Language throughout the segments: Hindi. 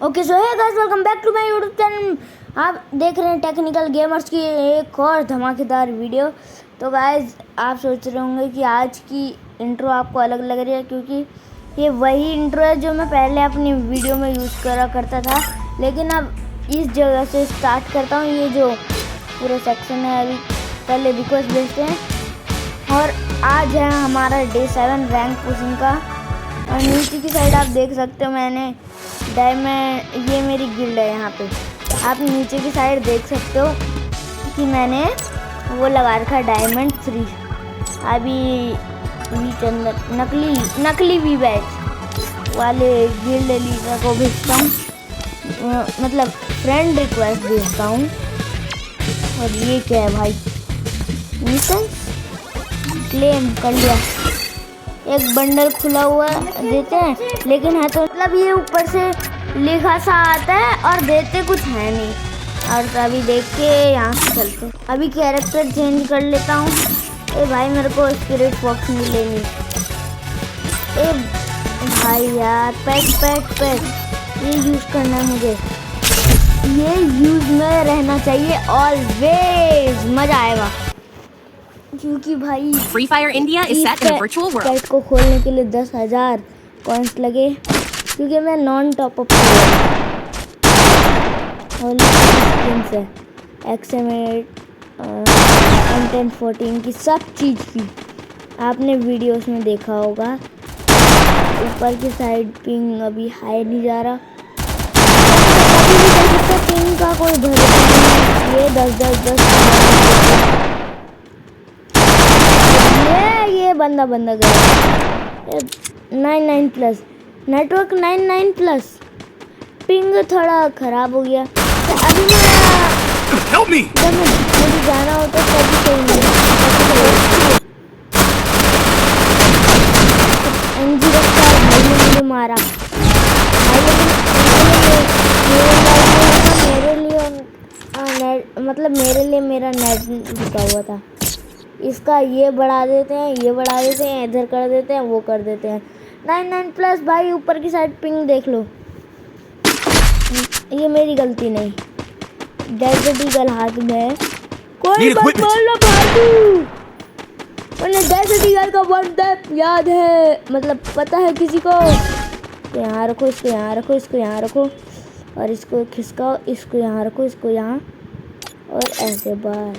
Okay so hey guys, welcome back to my YouTube channel. आप देख रहे हैं टेक्निकल गेमर्स की एक और धमाकेदार वीडियो। तो गाइस, आप सोच रहे होंगे कि आज की इंट्रो आपको अलग लग रही है, क्योंकि ये वही इंट्रो है जो मैं पहले अपनी वीडियो में यूज़ करा करता था, लेकिन अब इस जगह से स्टार्ट करता हूँ। ये जो पूरा सेक्शन है, अभी पहले रिक्वेस्ट भेजते हैं। और आज है हमारा डे 7 रैंक पुशिंग का। और नीचे की साइड आप देख सकते हो, मैंने डायमंड, ये मेरी गिल्ड है। यहाँ पे आप नीचे की साइड देख सकते हो कि मैंने वो लगा रखा है डायमंड 3। अभी चंदन नकली वी बैच वाले गिल्ड लीडर को भेजता हूँ, मतलब फ्रेंड रिक्वेस्ट भेजता हूँ। और ये क्या है भाई, मिशन क्लेम कर लिया। एक बंडल खुला हुआ देते हैं, लेकिन है तो मतलब ये ऊपर से लिखा सा आता है और देते कुछ है नहीं। और तो अभी देख के यहाँ से चलते, अभी कैरेक्टर चेंज कर लेता हूँ। ए भाई, मेरे को स्पिरिट बॉक्स नहीं लेनी। ए भाई यार, पेट ये यूज़ करना है मुझे। ये यूज़ में रहना चाहिए ऑलवेज, मज़ा आएगा। क्योंकि भाई Free Fire India is set in a virtual world. Cat को खोलने के लिए 10,000 कॉइंस लगे, क्योंकि मैं नॉन टॉप अप से XM8 M1014 की सब चीज़ की आपने वीडियोस में देखा होगा। ऊपर की साइड पिंग अभी हाई नहीं जा रहा, पिंग का कोई भरोसा नहीं। ये 10 ये बंदा गया 99 प्लस नेटवर्क, 99 प्लस पिंग थोड़ा ख़राब हो गया। तो अभी मुझे जाना होता तभी सही एनजी रफ्तार भाई ने मुझे मारा भाई, लेकिन मतलब मेरे लिए मेरा नेट रुका हुआ था। इसका ये बढ़ा देते हैं, ये बढ़ा देते हैं, इधर कर देते हैं, वो कर देते हैं। 99 प्लस भाई, ऊपर की साइड पिंग देख लो। ये मेरी गलती नहीं, डेजर्ट ईगल हाथ में है। कोई बात बोल लो फालतू। मैंने डेजर्ट ईगल का वन टैप याद है, मतलब पता है किसी को। तो यहाँ रखो, इसको यहाँ रखो, इसको यहाँ रखो, और इसको खिसकाओ, इसको यहाँ रखो, इसको यहाँ, और ऐसे बस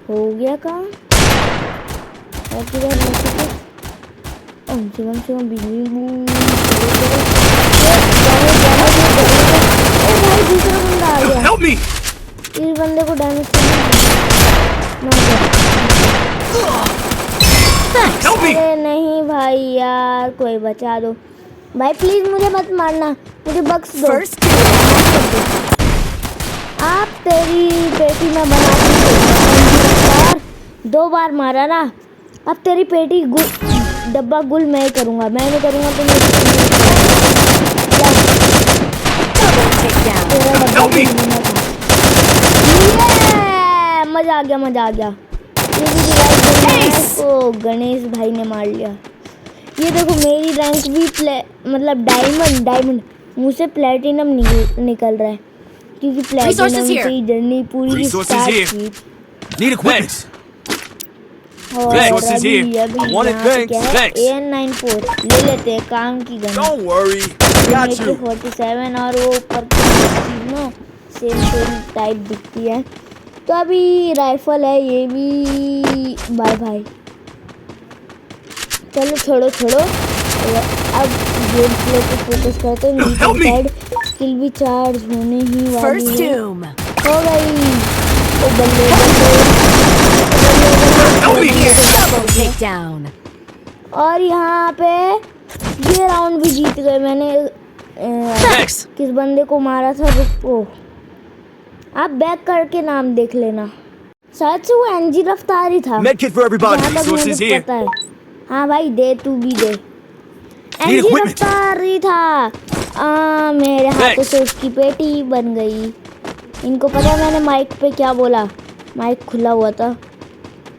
हो गया काम। दूसरा बंदा आ गया, इस बंदे को डैमेज अरे नहीं भाई यार, कोई बचा दो भाई, प्लीज मुझे मत मारना, मुझे बख्श दो। आप तेरी पेटी में बना दी 2 बार मारा ना, अब तेरी पेटी डब्बा गुल मैं करूँगा, मैं नहीं करूँगा तो मजा आ गया। ओ गणेश भाई ने मार लिया। ये देखो मेरी रैंक भी मतलब डायमंड मुँह से प्लेटिनम निकल रहा है, क्योंकि प्लेटिनम की जर्नी पूरी स्टार्ट की। Need equipment. और AN94 ले लेते हैं, काम की gun. Don't worry, got you. 47 और वो ऊपर सेम टाइप दिखती है। तो अभी राइफल है, ये भी बाय भाई, चलो छोड़ो। अब गेम प्ले पे फोकस करते हैं। नीचे साइड स्किल भी चार्ज होने ही वाली है। हो गई। ओ बल्ले और यहाँ पे ये राउंड भी जीत गए। मैंने किस बंदे को मारा था, रुको आप बैक करके नाम देख लेना, शायद से वो एनजी रफ्तार ही था। पता है, हाँ भाई दे, तू भी दे। एनजी रफ्तार ही था। मेरे हाथों से उसकी पेटी बन गई। इनको पता है मैंने माइक पे क्या बोला, माइक खुला हुआ था,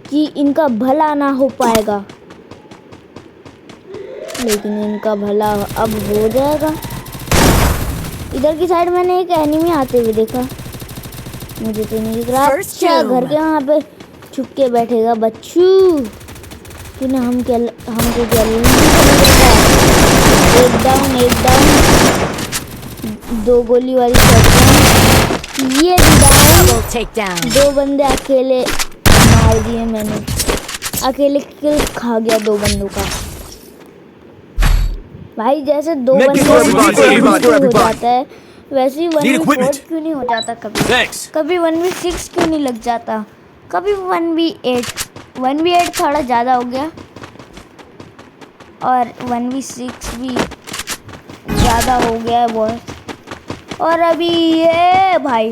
कि इनका भला ना हो पाएगा। लेकिन इनका भला अब हो जाएगा। इधर की साइड मैंने एक एनिमी आते हुए देखा, मुझे तो नहीं दिख रहा। First अच्छा doom. घर के वहाँ पे छुप के बैठेगा बच्चू, तूने हमको क्या एक डाउन, 2 गोली वाली शॉटगन, ये डाउन। Double takedown. 2 बंदे अकेले मार दिए मैंने, अकेले किल खा गया 2 बंदों का। भाई जैसे 2 Make बंदे it for everybody. हो जाता है, वैसे ही 1v4 equipment. क्यों नहीं हो जाता कभी? Thanks. कभी 1v6 क्यों नहीं लग जाता? कभी 1v8 थोड़ा ज़्यादा हो गया, और 1v6 भी ज़्यादा हो गया है बहुत। और अभी ये भाई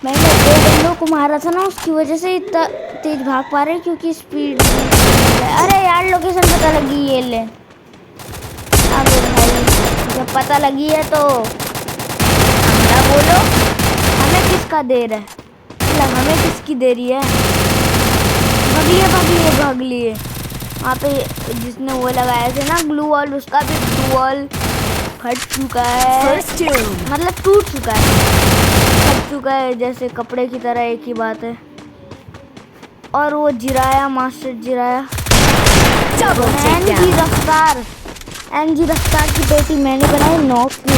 मैंने 2 बंदों को मारा था ना, उसकी वजह से इतना तेज भाग पा रहे हैं क्योंकि स्पीड। अरे यार लोकेशन पता लगी, ये ले। अब भाई जब पता लगी है तो क्या बोलो, हमें किसका देर है, मतलब हमें किसकी देरी है। भाग लिए वहाँ पे जिसने वो लगाया थे ना ग्लू वॉल, उसका भी ग्लू वॉल फट चुका है, First doom. मतलब टूट चुका है, फट चुका है, जैसे कपड़े की तरह, एक ही बात है। और वो Jiraiya, master Jiraiya. Double takedown. एनजी रफ्तार की बेटी मैंने बनाई नॉक की।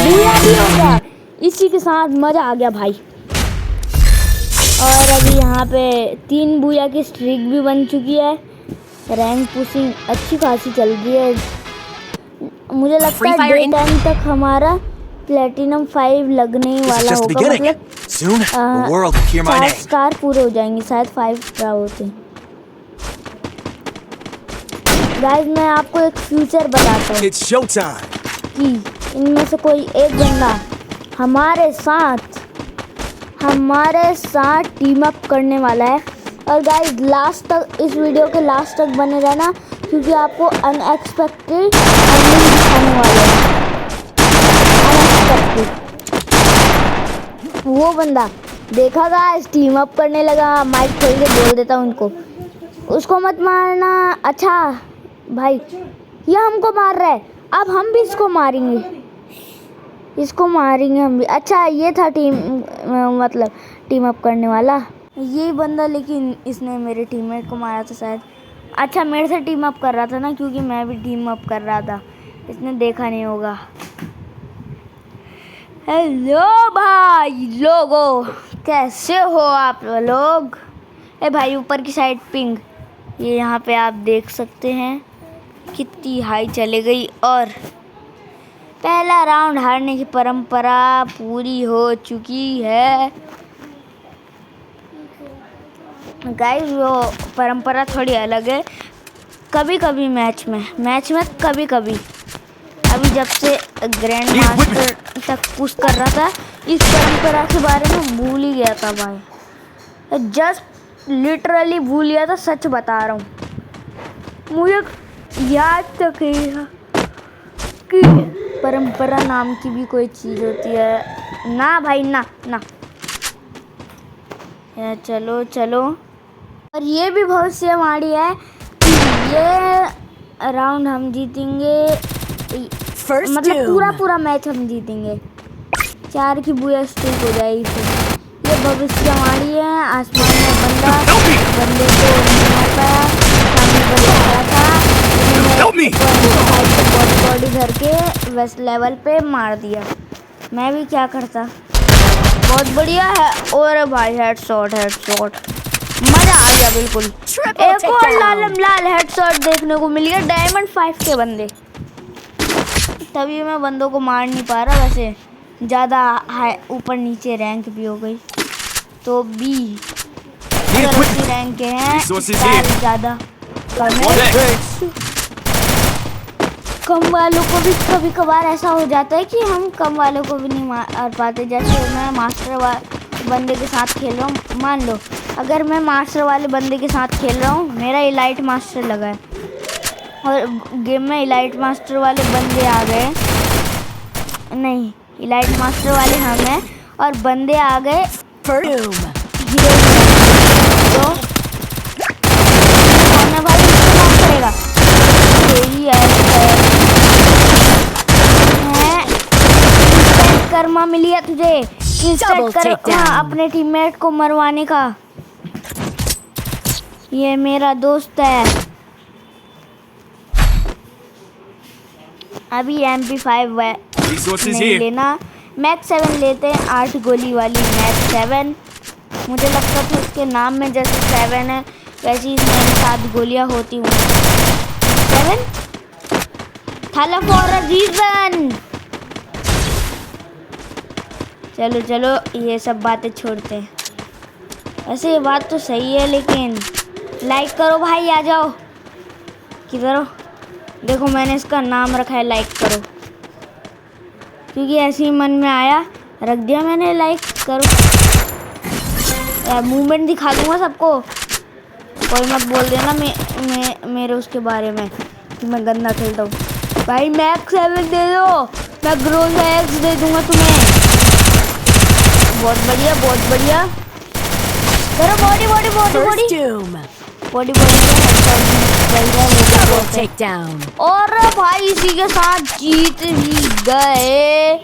बूया भी हो गया, इसी के साथ मजा आ गया भाई। और अभी यहाँ पे 3 बूया की स्ट्रीक भी बन चुकी है। रैंक पुशिंग अच्छी खासी चल रही है। मुझे लगता है डे टाइम तक हमारा प्लेटिनम 5 लगने ही वाला होगा, मतलब Soon, the world will hear my 4 name. Star पूरे हो जाएंगे, शायद 5 स्टार होते हैं। गाइस मैं आपको एक फ्यूचर बताता हूँ It's showtime. कि इनमें से कोई एक बंदा हमारे साथ टीम अप करने वाला है। और गाइस लास्ट तक, इस वीडियो के लास्ट तक बने रहना, क्योंकि आपको अनएक्सपेक्टेड अर्निंग दिखाने वाले हैं। अनएक्सपेक्टेड वो बंदा देखा गाइस टीम अप करने लगा, माइक खोल के बोल देता हूँ उनको, उसको मत मारना। अच्छा भाई ये हमको मार रहा है, अब हम भी इसको मारेंगे हम भी। अच्छा ये था मतलब टीम अप करने वाला ये बंदा, लेकिन इसने मेरे टीममेट को मारा था शायद। अच्छा मेरे से टीम अप कर रहा था ना, क्योंकि मैं भी टीम अप कर रहा था, इसने देखा नहीं होगा। हेलो भाई लोगो, कैसे हो आप लोग? ए भाई ऊपर की साइड पिंग, ये यहाँ पे आप देख सकते हैं कितनी हाई चले गई। और पहला राउंड हारने की परंपरा पूरी हो चुकी है। गाइस वो परंपरा थोड़ी अलग है, कभी कभी मैच में कभी अभी जब से ग्रैंड मास्टर तक पुश कर रहा था, इस परंपरा के बारे में भूल ही गया था भाई, जस्ट लिटरली भूल गया था, सच बता रहा हूँ। मुझे याद तक है कि परंपरा नाम की भी कोई चीज़ होती है ना भाई, ना या चलो। और ये भी बहुत सी हमारी है कि ये राउंड हम जीतेंगे, मतलब पूरा मैच हम जीतेंगे, 4 की बुया स्ट्रीक हो जाएगी फिर। ये भविष्य हमारी है। आसमान में बंदे को नहीं मार पाया, सामने बंदा खड़ा था, बॉडी धर के वेस्ट लेवल पे मार दिया। मैं भी क्या करता, बहुत बढ़िया है। और भाई हेडशॉट मजा आ गया बिल्कुल। एक और लाल हेडशॉट देखने को मिल गया, डायमंड 5 के बंदे। तभी मैं बंदों को मार नहीं पा रहा, वैसे ज़्यादा ऊपर नीचे रैंक भी हो गई, तो बी रैंक के हैं ज़्यादा कम वालों को भी कभी कभार ऐसा हो जाता है कि हम कम वालों को भी नहीं मार पाते। जैसे मैं मास्टर बंदे के साथ खेल रहा हूँ, मान लो अगर मैं मास्टर वाले बंदे के साथ खेल रहा हूँ, मेरा इलाइट मास्टर लगा है और गेम में इलाइट मास्टर वाले बंदे आ गए, नहीं इलाइट मास्टर वाले हम हैं और बंदे आ गए हीरो, तो कर्मा मिली है तुझे इंस्टेंट Double takedown. अपने टीममेट को मरवाने का। ये मेरा दोस्त है। अभी MP5 Resources नहीं here. लेना, मैक्स 7 लेते हैं। 8 गोली वाली मैक्स 7। मुझे लगता था उसके नाम में जैसे 7 है वैसी इसमें 7 गोलियां होती हूँ। 7 थाला फॉर अ रीजन। चलो चलो ये सब बातें छोड़ते हैं। वैसे ये बात तो सही है लेकिन लाइक करो भाई, आ जाओ। किधर हो? देखो मैंने इसका नाम रखा है लाइक करो, क्योंकि ऐसे ही मन में आया, रख दिया मैंने लाइक करो। मूवमेंट दिखा दूंगा सबको, कोई मत बोल देना मेरे उसके बारे में कि मैं गंदा खेलता हूँ। भाई मैक्स 7 दे दो, मैं ग्रोजा एक्स दे दूंगा तुम्हें। बहुत बढ़िया बहुत बढ़िया। करो body body body First body doom. Body body Double takedown. और भाई इसी के साथ जीत ही गए।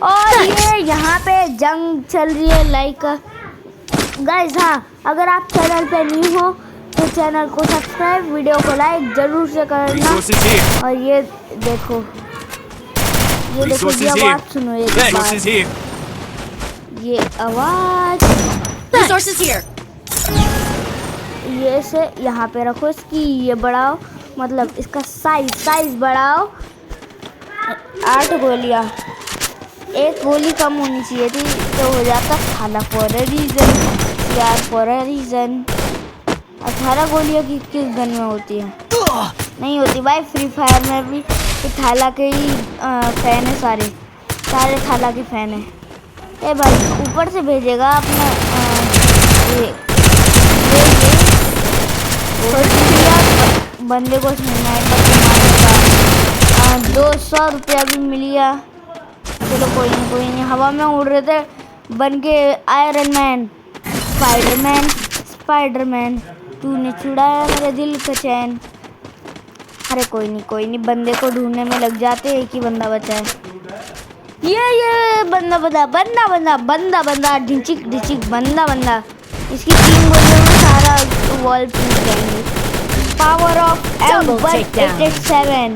और ये यहाँ पे जंग चल रही है लाइक गाइस। हाँ, अगर आप चैनल पे न्यू हो तो चैनल को सब्सक्राइब, वीडियो को लाइक जरूर से करना। Resources here. और ये देखो Resources ये here. आवाज सुनो, एक Resources बार here. ये आवाज। Resources here. ये से यहाँ पे रखो, इसकी ये बढ़ाओ, मतलब इसका साइज बढ़ाओ। 8 गोलियाँ, एक गोली कम होनी चाहिए थी तो हो जाता थाला फॉर अ रीजन, यार फॉर अ रीजन। 18 गोलियाँ किस गन में होती है? नहीं होती भाई। फ्री फायर में भी तो थाला के ही फैन है, सारे थाला के फैन है। ए भाई ऊपर से भेजेगा अपना ये बंदे को स्नाइपर मारेगा। 200 रुपया भी मिलिया। चलो कोई नहीं। हवा में उड़ रहे थे बन के आयरन मैन, स्पाइडरमैन। तूने छुड़ाया मेरे दिल का चैन। अरे कोई नहीं, बंदे को ढूंढने में लग जाते। एक ही बंदा बचा है। ये बंदा ढिचिक बंदा। इसकी 3 गोलियों में सारा वॉल टूट जाएंगे। Power of M187।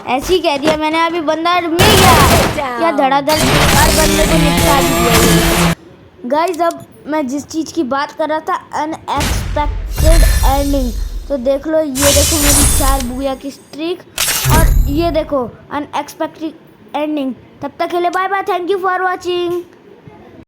ऐसे ही कह दिया मैंने, अभी बंदा मिल गया क्या धड़ाधड़ हर बंदे को निपटा दिया। गाइस अब मैं जिस चीज़ की बात कर रहा था, अनएक्सपेक्टेड एंडिंग, तो देख लो। ये देखो मेरी 4 बुया की स्ट्रीक, और ये देखो अनएक्सपेक्टेड एंडिंग। तब तक के लिए bye bye, thank you for watching.